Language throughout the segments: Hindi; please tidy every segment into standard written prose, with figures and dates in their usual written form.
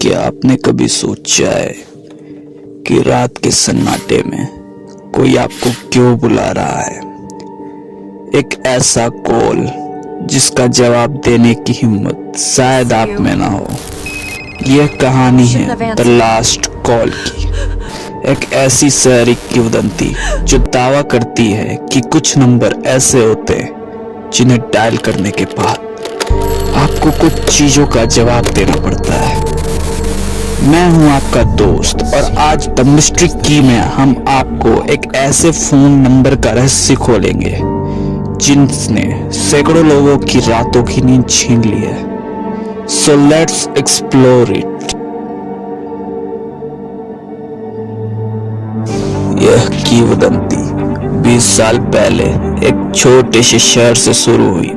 क्या आपने कभी सोचा है कि रात के सन्नाटे में कोई आपको क्यों बुला रहा है? एक ऐसा कॉल जिसका जवाब देने की हिम्मत शायद आप में ना हो। यह कहानी है द लास्ट कॉल की, एक ऐसी शहरी किंवदंती जो दावा करती है कि कुछ नंबर ऐसे होते हैं जिन्हें डायल करने के बाद आपको कुछ चीजों का जवाब देना पड़ता है। मैं हूं आपका दोस्त और आज द मिस्ट्री की में हम आपको एक ऐसे फोन नंबर का रहस्य खोलेंगे जिसने सैकड़ों लोगों की रातों की नींद छीन ली है। So let's explore it. यह किंवदंती 20 साल पहले एक छोटे से शहर से शुरू हुई।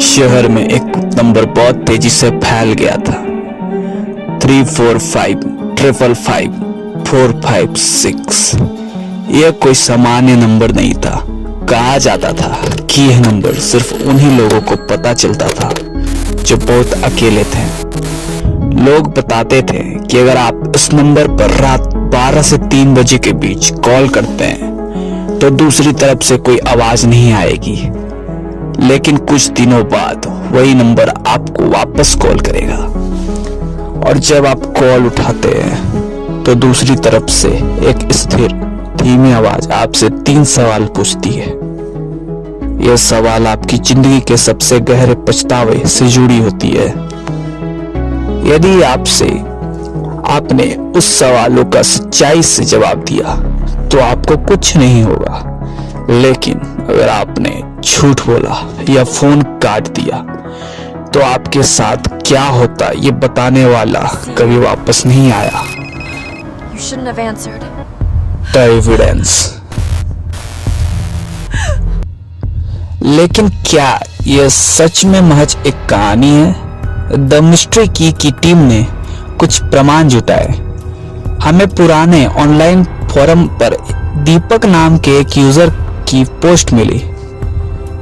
शहर में एक नंबर बहुत तेजी से फैल गया था। 345 555 456। यह कोई सामान्य नंबर नहीं था। कहा जाता था कि यह नंबर सिर्फ उन्हीं लोगों को पता चलता था जो बहुत अकेले थे। लोग बताते थे कि अगर आप इस नंबर पर रात 12 से 3 बजे के बीच कॉल करते हैं तो दूसरी तरफ से कोई आवाज नहीं आएगी, लेकिन कुछ दिनों बाद वही नंबर आपको वापस कॉल करेगा। और जब आप कॉल उठाते हैं तो दूसरी तरफ से एक स्थिर धीमी आवाज आपसे 3 सवाल पूछती है। यह सवाल आपकी जिंदगी के सबसे गहरे पछतावे से जुड़ी होती है। यदि आपने उस सवालों का सच्चाई से जवाब दिया तो आपको कुछ नहीं होगा, लेकिन अगर आपने झूठ बोला या फोन काट दिया तो आपके साथ क्या होता ये बताने वाला कभी वापस नहीं आया। You shouldn't have answered. The evidence। लेकिन क्या यह सच में महज एक कहानी है? द मिस्ट्री की टीम ने कुछ प्रमाण जुटाए। हमें पुराने ऑनलाइन फोरम पर दीपक नाम के एक यूजर की पोस्ट मिली।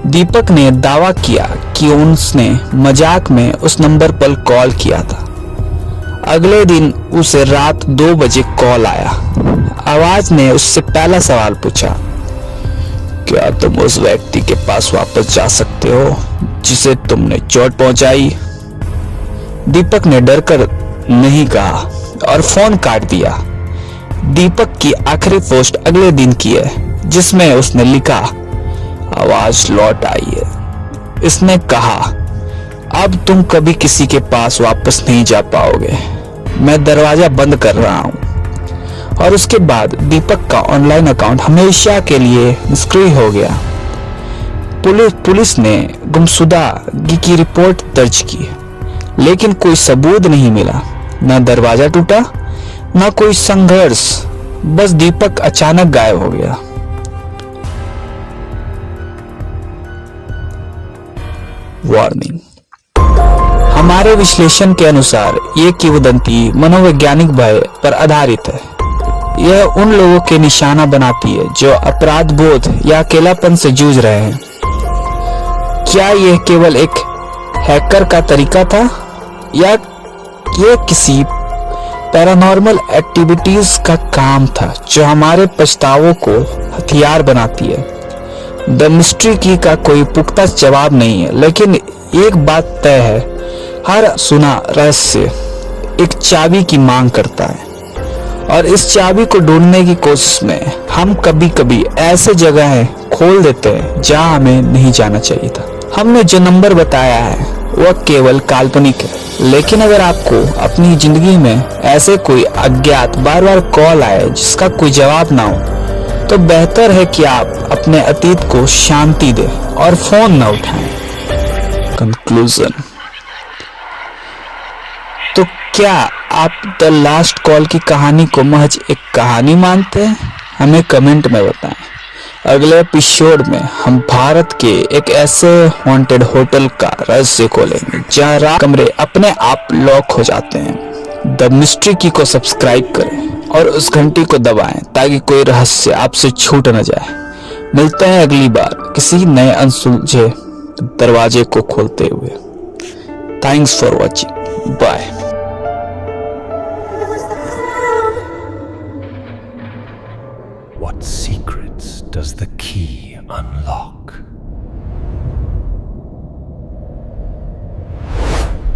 दीपक ने दावा किया कि उसने मजाक में उस नंबर पर कॉल किया था। अगले दिन उसे रात 2 बजे कॉल आया। आवाज ने उससे पहला सवाल पूछा, क्या तुम उस व्यक्ति के पास वापस जा सकते हो जिसे तुमने चोट पहुंचाई? दीपक ने डरकर नहीं कहा और फोन काट दिया। दीपक की आखिरी पोस्ट अगले दिन की है जिसमें उसने लिखा, आवाज लौट आई है। इसने कहा, अब तुम कभी किसी के पास वापस नहीं जा पाओगे। मैं दरवाजा बंद कर रहा हूं। और उसके बाद दीपक का ऑनलाइन अकाउंट हमेशा के लिए निष्क्रिय हो गया। पुलिस ने गुमशुदा की रिपोर्ट दर्ज की, लेकिन कोई सबूत नहीं मिला। न दरवाजा टूटा, न कोई संघर्ष। बस दीपक अचानक गायब हो गया। वार्निंग। हमारे विश्लेषण के अनुसार ये किंवदंती मनोवैज्ञानिक भय पर आधारित है। यह उन लोगों के निशाना बनाती है जो अपराध बोध या अकेलापन से जूझ रहे हैं। क्या यह केवल एक हैकर का तरीका था या यह किसी पैरानॉर्मल एक्टिविटीज का काम था जो हमारे पछतावों को हथियार बनाती है? द मिस्ट्री की का कोई पुख्ता जवाब नहीं है, लेकिन एक बात तय है, हर सुना रहस्य एक चाबी की मांग करता है। और इस चाबी को ढूंढने की कोशिश में हम कभी कभी ऐसे जगहें खोल देते हैं जहां हमें नहीं जाना चाहिए था। हमने जो नंबर बताया है वह केवल काल्पनिक है, लेकिन अगर आपको अपनी जिंदगी में ऐसे कोई अज्ञात बार बार कॉल आए जिसका कोई जवाब ना हो, तो बेहतर है कि आप अपने अतीत को शांति दें और फोन न उठाएं। कंक्लूजन। तो क्या आप द लास्ट कॉल की कहानी को महज एक कहानी मानते हैं? हमें कमेंट में बताएं। अगले एपिसोड में हम भारत के एक ऐसे हॉन्टेड होटल का रहस्य खोलेंगे जहां रात कमरे अपने आप लॉक हो जाते हैं। द मिस्ट्री की को सब्सक्राइब करें और उस घंटी को दबाएं ताकि कोई रहस्य आपसे छूट न जाए। मिलते हैं अगली बार किसी नए अनसुलझे दरवाजे को खोलते हुए। Thanks for watching. Bye. does the key unlock?